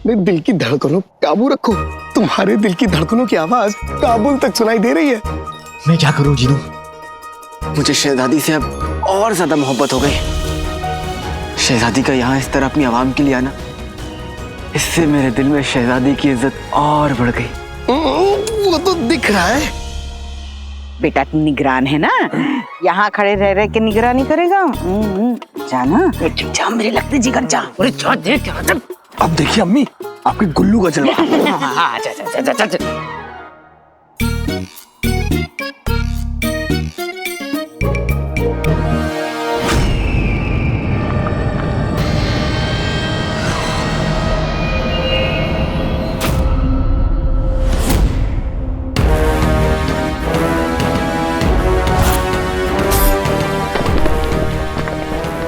अपने दिल की धड़कनों पर काबू रखो। तुम्हारे दिल की धड़कनों की आवाज काबुल तक सुनाई दे रही है। मैं क्या करूं जीनू? मुझे शहजादी से अब और ज्यादा मोहब्बत हो गई। शहजादी का यहाँ इस तरह अपनी आवाम के लिए आना, इससे मेरे दिल में शहजादी की इज्जत और बढ़ गई। वो तो दिख रहा है। बेटा तू निगरान है ना, यहाँ खड़े रह रहे के निगरानी करेगा। जाना जा, मेरे लगते जिगर जा। अरे जा देख। अब देखिए अम्मी, आपके गुल्लू का जलवा।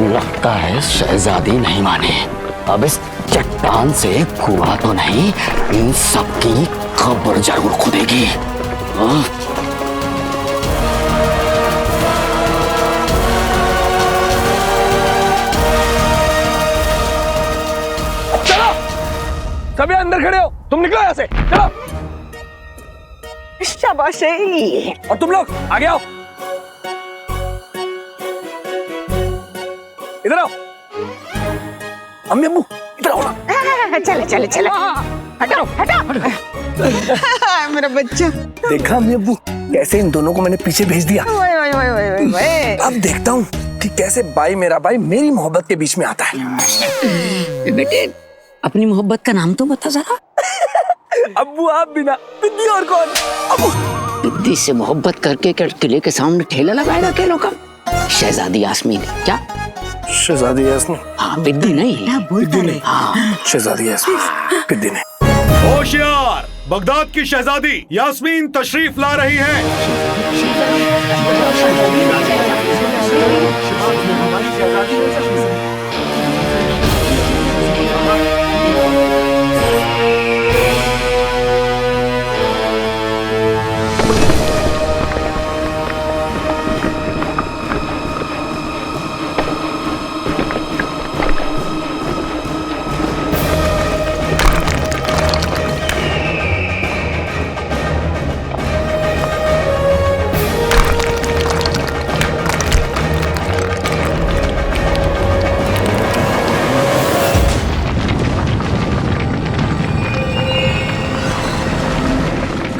लगता है शहजादी नहीं माने। अब इस चट्टान से कुआं तो नहीं, इन सबकी खबर जरूर खुदेगी। चलो सभी अंदर खड़े हो, तुम निकलो यहाँ से। चलो शाबाश। और तुम लोग आगे आओ, इधर आओ। अम्मी अम्मू इधर आओ ना। चले हटाओ। मेरा बच्चा। देखा अम्मी अब्बू, कैसे इन दोनों को मैंने पीछे भेज दिया। अब देखता हूँ कि कैसे भाई मेरा भाई मेरी मोहब्बत के बीच में आता है। बेटे अपनी मोहब्बत का नाम तो बता जरा। अब्बू आप बिना बिद्दी और कौन? अब्बू बिद्दी से मोहब्बत करके क्या किले के सामने ठेला लगाएगा अकेलों का? शहजादी यास्मीन। क्या शहजादी यास्मीन? हाँ बिद्दी नहीं, बिद्दी नहीं। हाँ शहजादी यास्मीन, बिद्दी नहीं। होशियार, बगदाद की शहजादी यास्मीन तशरीफ ला रही है।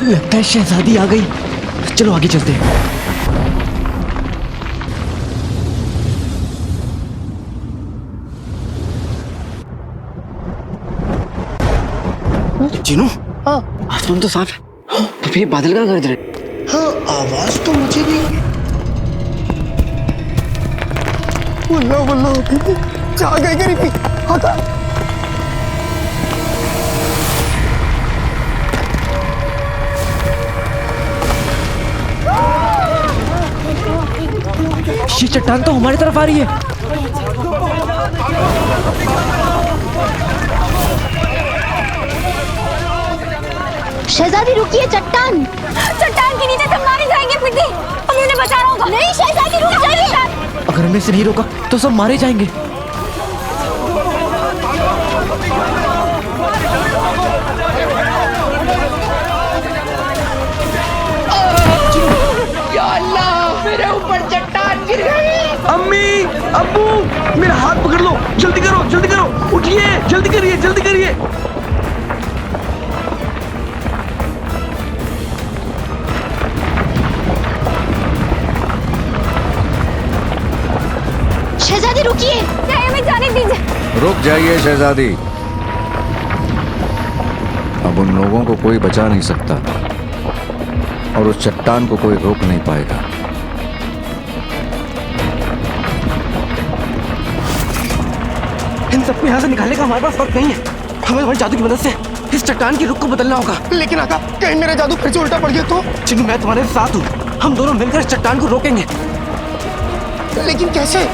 लगता है शहजादी आ गई। चलो आगे चलते हैं। जीनू, हाँ आसमान तो साफ है, तो फिर ये बादल का गरज रहे। हाँ, आवाज तो मुझे भी। वल्ला क्या गए गरीबी। हटा। ये चट्टान तो हमारी तरफ आ रही है। शहजादी रुकिए, चट्टान के नीचे सब मारे जाएंगे। पिटी हमें उन्हें बचाना होगा। नहीं शहजादी रुक जाइए। अगर हमने इसे नहीं रोका तो सब मारे जाएंगे। या अल्लाह, मेरे ऊपर चट्टान गिर गई। अम्मी अब्बू मेरा हाथ पकड़ लो, जल्दी करो, उठिए, जल्दी करिए। शहजादी रुकिए, हमें जाने दीजिए। रुक जाइए शहजादी, अब उन लोगों को कोई बचा नहीं सकता और उस चट्टान को कोई रोक नहीं पाएगा। इन सबको यहाँ से निकालने का हमारे पास वक्त नहीं है। हमें हमारे जादू की मदद से इस चट्टान की रुख को बदलना होगा। लेकिन आका, कहीं मेरा जादू फिर से उल्टा पड़ गया तो? चिन्नू मैं तुम्हारे साथ हूँ, हम दोनों मिलकर इस चट्टान को रोकेंगे। लेकिन कैसे?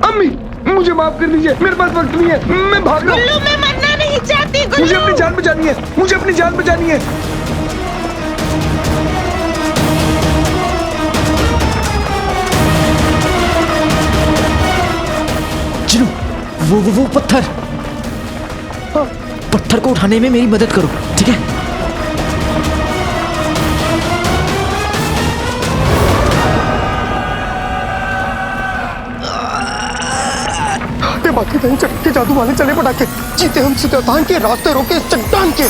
अम्मी मुझे माफ कर दीजिए, मेरे पास वक्त नहीं है, मैं भाग रहा हूँ। मैं मरना नहीं चाहती। मुझे अपनी जान बचानी है। वो पत्थर, पत्थर को उठाने में मेरी मदद करो, ठीक है? बाकी कहीं चक्के जादू वाले चले पटाखे, जीते हम चट्टान के रास्ते रोके चट्टान के।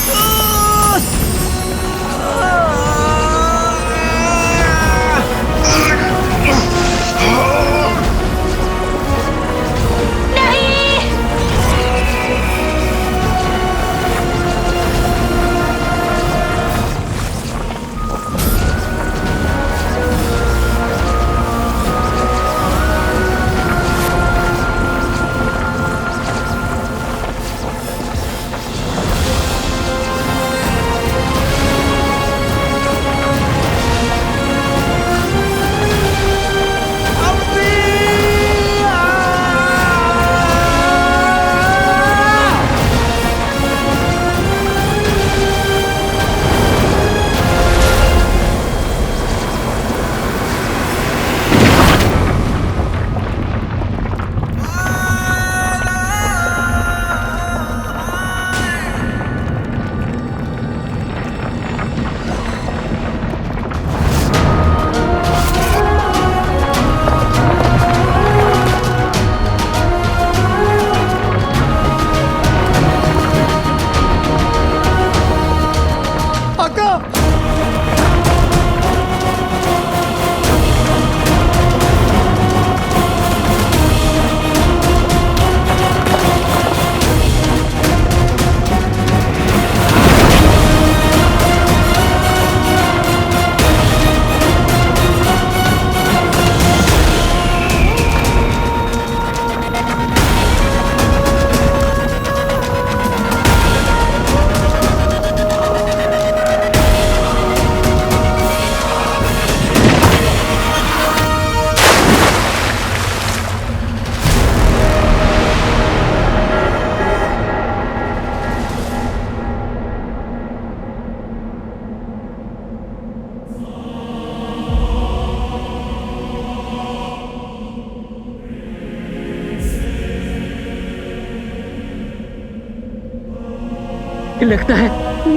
लगता है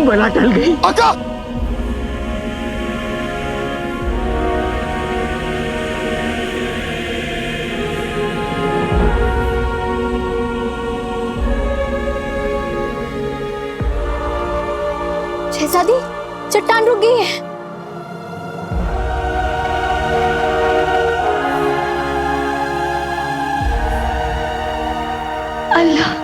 बला टल गई। आका! शहजादी, चट्टान रुक गई है। अल्लाह,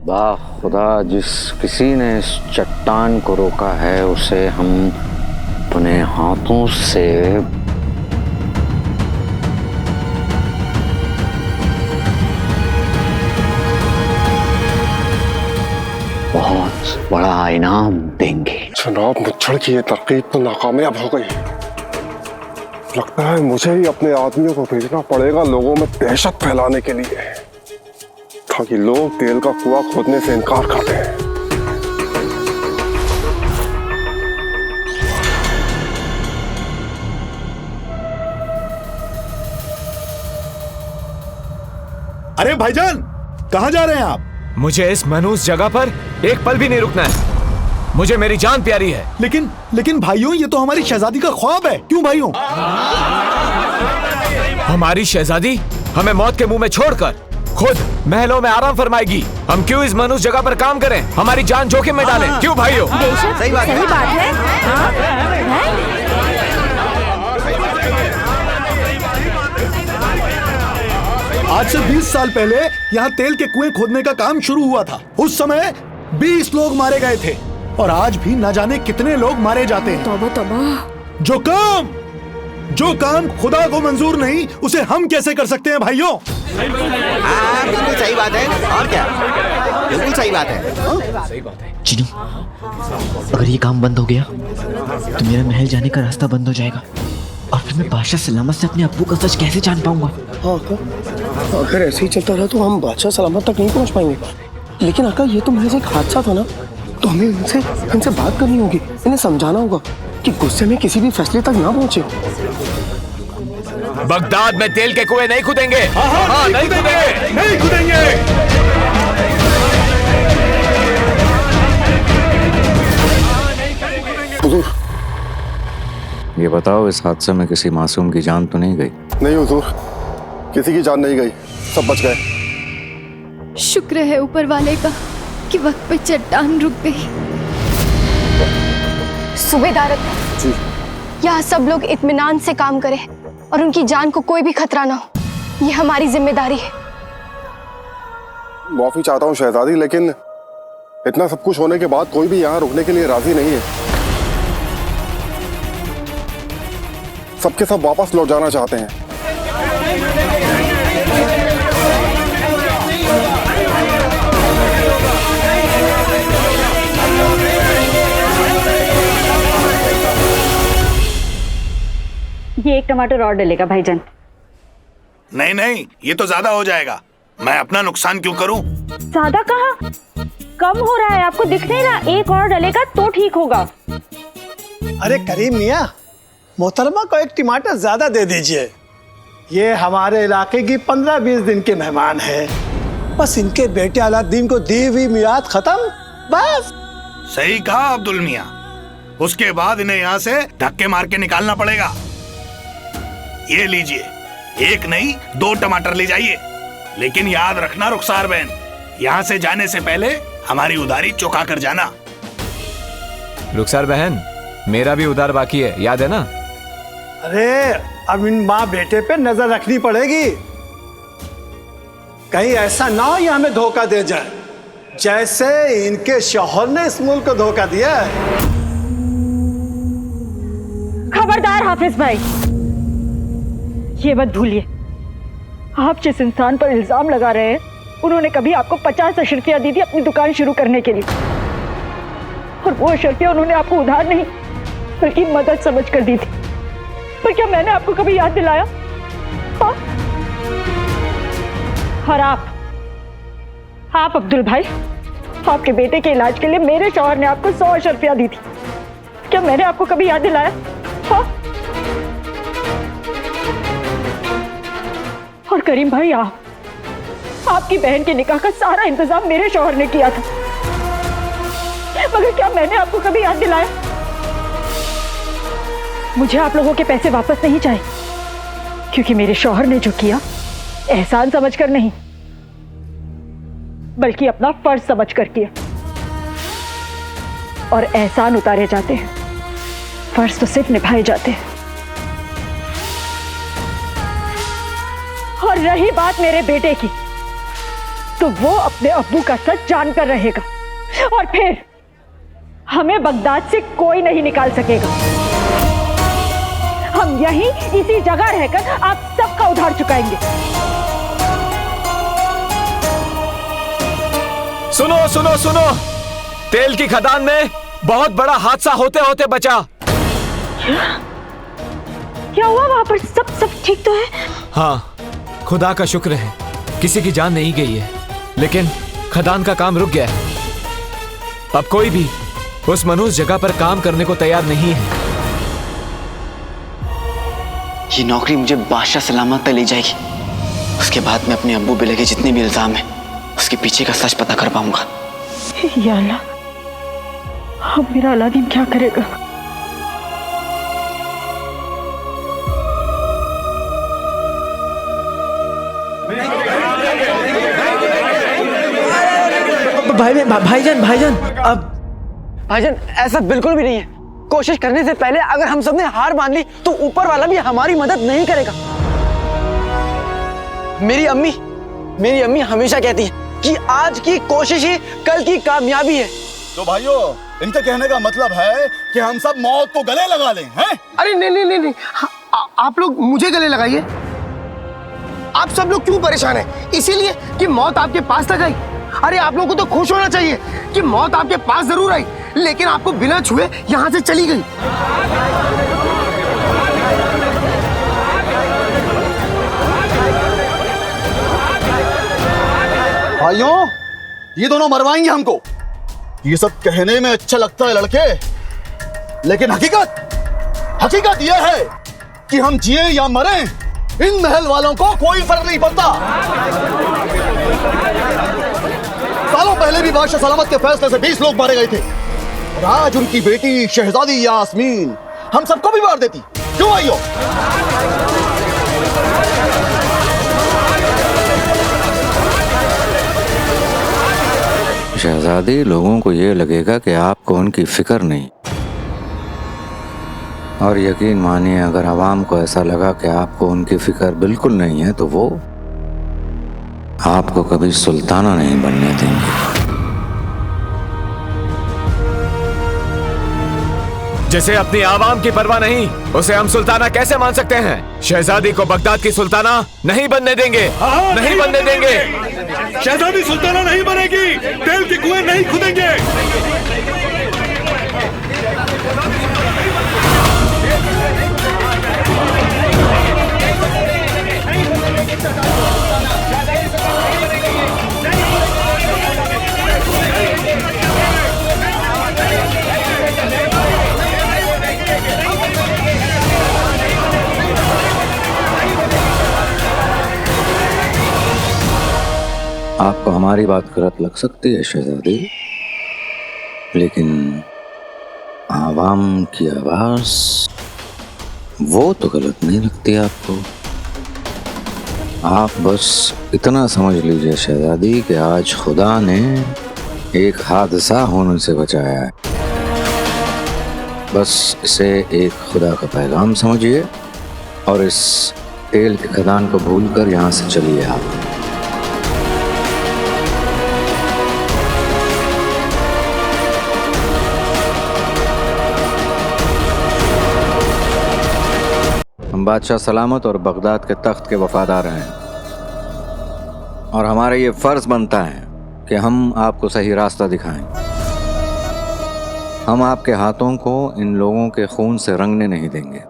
वाह खुदा, जिस किसी ने इस चट्टान को रोका है उसे हम अपने हाथों से बहुत बड़ा इनाम देंगे। जनाब, मुच्छड़ की ये तरकीब तो नाकामयाब हो गई। लगता है मुझे ही अपने आदमियों को भेजना पड़ेगा लोगों में दहशत फैलाने के लिए, ताकि लोग तेल का कुआं खोदने से इनकार कर दें। अरे भाईजान, कहाँ जा रहे हैं आप? मुझे इस मनहूस जगह पर एक पल भी नहीं रुकना है। मुझे मेरी जान प्यारी है। लेकिन भाइयों, ये तो हमारी शहजादी का ख्वाब है। क्यों भाइयों? हमारी शहजादी हमें मौत के मुंह में छोड़कर खुद महलों में आराम फरमाएगी। हम क्यों इस मनहूस जगह पर काम करें, हमारी जान जोखिम में डालें? क्यों भाइयों? सही बात है। आज से 20 साल पहले यहाँ तेल के कुएं खोदने का काम शुरू हुआ था। उस समय 20 लोग मारे गए थे और आज भी न जाने कितने लोग मारे जाते हैं। तौबा तौबा। जो काम खुदा को मंजूर नहीं, उसे हम कैसे कर सकते हैं भाइयों? बिल्कुल सही बात है। और क्या, बिल्कुल सही बात है। चीनी, अगर ये काम बंद हो गया तो मेरा महल जाने का रास्ता बंद हो जाएगा और फिर मैं बादशाह सलामत से अपने अब्बू का सच कैसे जान पाऊंगा? हाँ, अगर ऐसे ही चलता रहा तो हम बादशाह सलामत तक नहीं पहुंच पाएंगे। लेकिन आका, ये तो महज एक हादसा था ना, तो हमें इनसे बात करनी होगी, इन्हें समझाना होगा कि गुस्से में किसी भी फैसले तक ना पहुंचे। बगदाद में तेल के कुएं नहीं खुदेंगे। हाँ, नहीं खुदेंगे, नहीं खुदेंगे। ये बताओ, इस हादसे में किसी मासूम की जान तो नहीं गई? नहीं हुजूर, किसी की जान नहीं गई, सब बच गए। शुक्र है ऊपर वाले का कि वक्त पे चट्टान रुक गई। सूबेदार जी, यहाँ सब लोग इत्मीनान से काम करें और उनकी जान को कोई भी खतरा ना हो, ये हमारी जिम्मेदारी है। माफी चाहता हूँ शहजादी, लेकिन इतना सब कुछ होने के बाद कोई भी यहाँ रुकने के लिए राजी नहीं है। सबके सब वापस लौट जाना चाहते हैं। ये एक टमाटर और डलेगा भाईजान। नहीं नहीं, ये तो ज्यादा हो जाएगा। मैं अपना नुकसान क्यों करूं? ज्यादा कहाँ, कम हो रहा है, आपको दिख नहीं रहा? एक और डलेगा तो ठीक होगा। अरे करीम मियाँ, मोहतरमा को एक टमाटर ज्यादा दे दीजिए। ये हमारे इलाके की 15-20 दिन के मेहमान हैं। बस इनके बेटे अलाउद्दीन को दी हुई मियाद खत्म, बस। सही कहा अब्दुल मियाँ, उसके बाद इन्हें यहाँ से धक्के मार के निकालना पड़ेगा। ये लीजिए, एक नहीं 2 टमाटर ले जाइए, लेकिन याद रखना रुखसार बहन, यहाँ से जाने से पहले हमारी उधारी चुका कर जाना। रुखसार बहन, मेरा भी उधार बाकी है, याद है ना? अरे अब इन माँ बेटे पे नजर रखनी पड़ेगी, कहीं ऐसा ना हो ये हमें धोखा दे जाए, जैसे इनके शौहर ने इस मुल्क को धोखा दिया है। खबरदार हाफिज भाई, ये मत भूलिए, आप जिस इंसान पर इल्जाम लगा रहे हैं, उन्होंने कभी आपको 50 अशर्फियाँ दी थी अपनी दुकान शुरू करने के लिए, और वो अशर्फियाँ उन्होंने आपको उधार नहीं बल्कि मदद समझ कर दी थी। पर क्या मैंने आपको कभी याद दिलाया? हाँ? और आप अब्दुल भाई, आपके बेटे के इलाज के लिए मेरे शौहर ने आपको 100 अशर्फियाँ दी थी, क्या मैंने आपको कभी याद दिलाया? हाँ? और करीम भाई, आपकी बहन के निकाह का सारा इंतजाम मेरे शौहर ने किया था, मगर क्या मैंने आपको कभी याद दिलाया? मुझे आप लोगों के पैसे वापस नहीं चाहिए, क्योंकि मेरे शौहर ने जो किया एहसान समझकर नहीं बल्कि अपना फर्ज समझकर किया, और एहसान उतारे जाते हैं, फर्ज तो सिर्फ निभाए जाते हैं। और रही बात मेरे बेटे की, तो वो अपने अब्बू का सच जानकर रहेगा, और फिर हमें बगदाद से कोई नहीं निकाल सकेगा। हम यहीं इसी जगह रहकर आप सबका उधार चुकाएंगे। सुनो सुनो सुनो, तेल की खदान में बहुत बड़ा हादसा होते होते बचा। क्या हुआ वहां पर? सब ठीक तो है? हाँ, खुदा का शुक्र है, किसी की जान नहीं गई है, लेकिन खदान का काम रुक गया है। अब कोई भी उस मनहूस जगह पर काम करने को तैयार नहीं है। ये नौकरी मुझे बादशाह सलामत तक ले जाएगी, उसके बाद मैं अपने अब्बू पे लगे जितने भी इल्जाम हैं उसके पीछे का सच पता कर पाऊंगा। या अल्लाह, अब मेरा अलादीन क्या करेगा? भाईजान, अब भाईजान ऐसा बिल्कुल भी नहीं है। कोशिश करने से पहले अगर हम सबने हार मान ली तो ऊपर वाला भी हमारी मदद नहीं करेगा। मेरी अम्मी हमेशा कहती है कि आज की कोशिश ही कल की कामयाबी है। तो भाइयों, इनके कहने का मतलब है कि हम सब मौत को गले लगा लें, हैं? अरे नहीं, आप लोग मुझे गले लगाइए। आप सब लोग क्यों परेशान हैं? इसीलिए कि मौत आपके पास तक आई। अरे आप लोगों को तो खुश होना चाहिए कि मौत आपके पास जरूर आई, लेकिन आपको बिना छुए यहाँ से चली गई। भाइयों, ये दोनों मरवाएंगे हमको। ये सब कहने में अच्छा लगता है लड़के, लेकिन हकीकत यह है कि हम जिए या मरें, इन महल वालों को कोई फर्क नहीं पड़ता। सालों पहले भी बादशाह सलामत के फैसले से 20 लोग मारे गए थे और आज उनकी बेटी शहजादी यास्मीन हम सबको भी मार देती। क्यों भाइयों? शहजादी, लोगों को ये लगेगा कि आपको उनकी फिक्र नहीं, और यकीन मानिए अगर आवाम को ऐसा लगा कि आपको उनकी फिक्र बिल्कुल नहीं है तो वो आपको कभी सुल्ताना नहीं बनने देंगे। जिसे अपनी आवाम की परवाह नहीं, उसे हम सुल्ताना कैसे मान सकते हैं? शहजादी को बगदाद की सुल्ताना नहीं बनने देंगे। नहीं बनने देंगे। शहजादी सुल्ताना नहीं बनेगी, तेल के कुएं नहीं खुदेंगे। आपको हमारी बात गलत लग सकती है शहजादी, लेकिन आवाम की आवाज वो तो गलत नहीं लगती आपको। आप बस इतना समझ लीजिए शहजादी कि आज खुदा ने एक हादसा होने से बचाया है। बस इसे एक खुदा का पैगाम समझिए और इस तेल के खदान को भूलकर यहाँ से चलिए आप। हम बादशाह सलामत और बगदाद के तख्त के वफादार हैं और हमारा ये फर्ज बनता है कि हम आपको सही रास्ता दिखाएं। हम आपके हाथों को इन लोगों के खून से रंगने नहीं देंगे।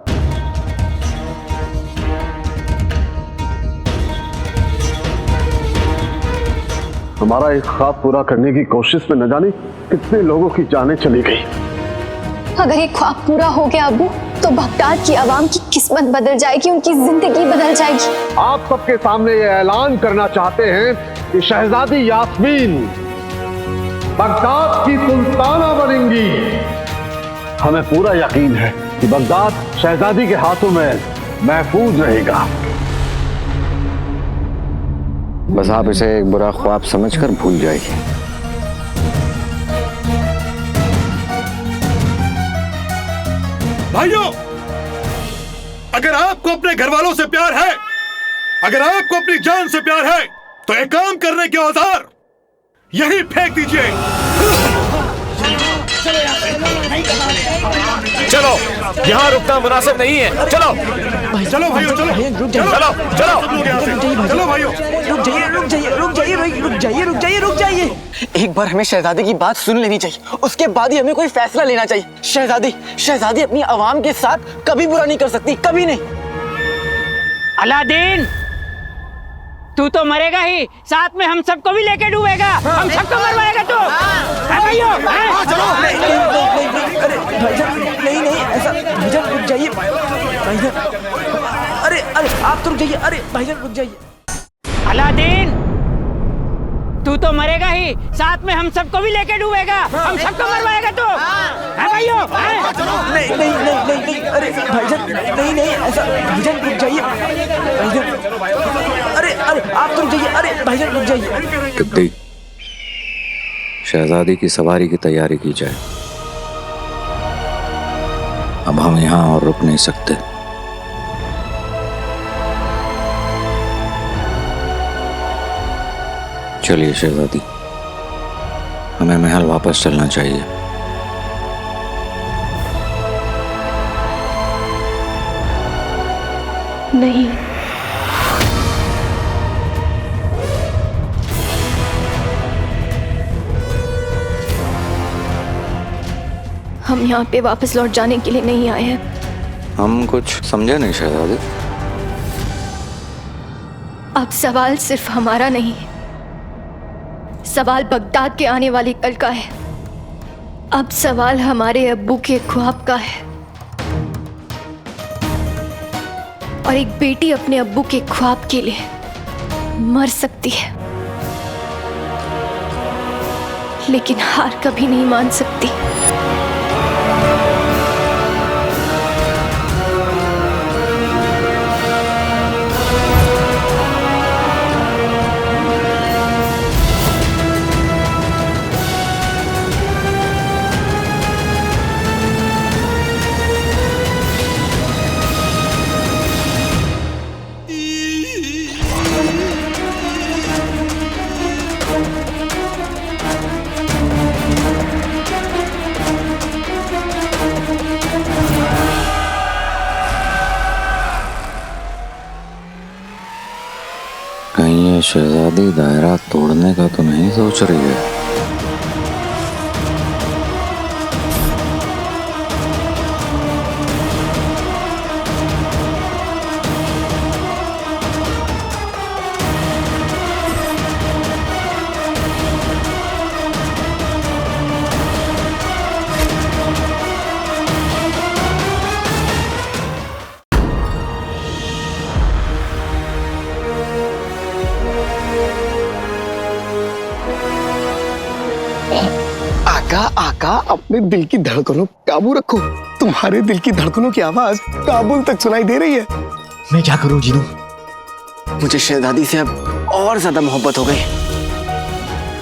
हमारा एक ख्वाब पूरा करने की कोशिश में न जाने कितने लोगों की जानें चली गई। अगर ये ख्वाब पूरा हो गया अब्बू, तो बगदाद की आवाम की किस्मत बदल जाएगी, उनकी जिंदगी बदल जाएगी। आप सबके सामने ये ऐलान करना चाहते हैं कि शहजादी यास्मीन बगदाद की सुल्ताना बनेंगी। हमें पूरा यकीन है कि बगदाद शहजादी के हाथों में महफूज रहेगा। बस आप इसे एक बुरा ख्वाब समझकर भूल जाइए। भाइयों, अगर आपको अपने घर वालों से प्यार है, अगर आपको अपनी जान से प्यार है, तो एक काम करने के औजार यही फेंक दीजिए। चलो, यहाँ रुकना मुनासिब नहीं है। चलो चलो भाइयों, चलो चलो चलो भाइयों, रुक जाइए। एक बार हमें शहजादी की बात सुन लेनी चाहिए, उसके बाद ही हमें कोई फैसला लेना चाहिए। शहजादी अपनी आवाम के साथ कभी बुरा नहीं कर सकती, कभी नहीं। अलादीन, तू तो मरेगा ही, साथ में हम सबको भी लेके डूबेगा। हम सबको मरवाएगा तू। भाइयों, नहीं ऐसा भाईजान, रुक जाइए भाईजान। अरे आप तो रुक जाइए। अरे भाईजान रुक जाइए। अलादीन, तू तो मरेगा ही, साथ में हम सबको भी लेके डूबेगा। हम सबको मरवाएगा तू। भाइयों, नहीं अरे भाईजान, नहीं ऐसा भाईजान, रुक जाइए भाईजान। अरे आप तो रुक जाइए। अरे भाईजान रुक जाइए। शहजादी की सवारी की तैयारी की जाए। अब हम यहाँ और रुक नहीं सकते। चलिए शहजादी, हमें महल वापस चलना चाहिए। नहीं, हम यहाँ पे वापस लौट जाने के लिए नहीं आए हैं। हम कुछ समझे नहीं शहजादी। अब सवाल सिर्फ हमारा नहीं, सवाल बगदाद के आने वाले कल का है। अब सवाल हमारे अब्बू के ख्वाब का है। और एक बेटी अपने अब्बू के ख्वाब के लिए मर सकती है, लेकिन हार कभी नहीं मान सकती। कहीं ये शहजादी दायरा तोड़ने का तो नहीं सोच रही है? आका, अपने दिल की धड़कनों पर काबू रखो। तुम्हारे दिल की धड़कनों की आवाज काबुल तक सुनाई दे रही है। मैं क्या करूं जीनू? मुझे शहजादी से अब और ज्यादा मोहब्बत हो गई।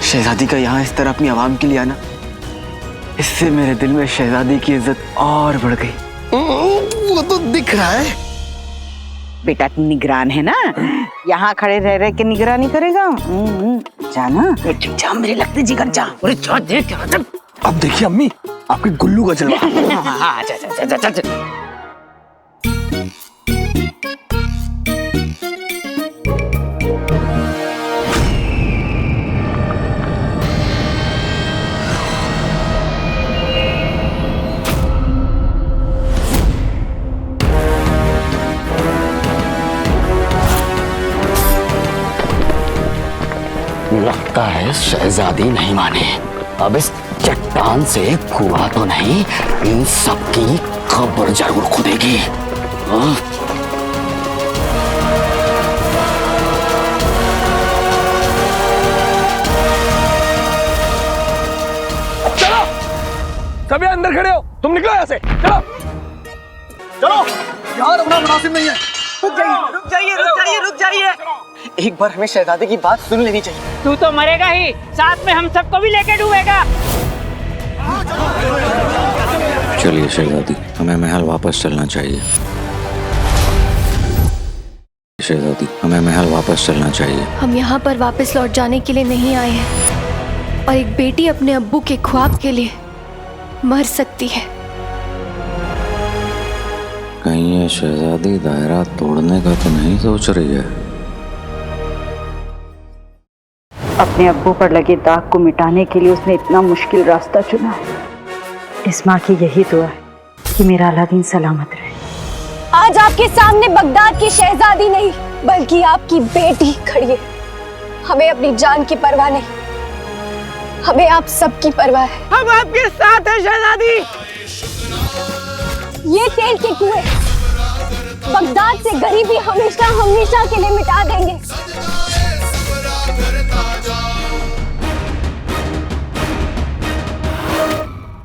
शहजादी का यहाँ इस तरह अपनी आवाम के लिए आना, इससे मेरे दिल में शहजादी की इज्जत और बढ़ गई। वो तो दिख रहा है। बेटा तू निगरान है ना, यहाँ खड़े रह रहे के निगरानी करेगा। जाना जा, मेरे लगते जिगर जा। अरे जा देख। अब देखिए अम्मी, आपके गुल्लू का जलवा। जा। लगता है शहजादी नहीं माने। अब इस चट्टान से कुआं तो नहीं, इन सबकी खबर जरूर खुदेगी। चलो, सभी अंदर खड़े हो। तुम निकलो यहाँ से। चलो चलो, यहाँ रुकना मुनासिब नहीं है। रुक जाइए। एक बार हमें शहजादी की बात सुन लेनी चाहिए। तू तो मरेगा ही, साथ में हम सबको भी लेके डूबेगा। चलिए शहजादी, हमें महल वापस चलना चाहिए। शहजादी, हमें महल वापस चलना चाहिए। हम यहाँ पर वापस लौट जाने के लिए नहीं आए हैं, और एक बेटी अपने अब्बू के ख्वाब के लिए मर सकती है। कहीं ये शहजादी दायरा तोड़ने का तो नहीं सोच रही है? अपने अब्बू पर लगे दाग को मिटाने के लिए उसने इतना मुश्किल रास्ता चुना है। इस माँ की यही दुआ है कि मेरा अलादीन सलामत रहे। आज आपके सामने बगदाद की शहजादी नहीं, बल्कि आपकी बेटी खड़ी है। हमें अपनी जान की परवाह नहीं, हमें आप सबकी परवाह है। हम आपके साथ हैं शहजादी। ये तेल के कुएं बगदाद से गरीबी हमेशा हमेशा के लिए मिटा देंगे।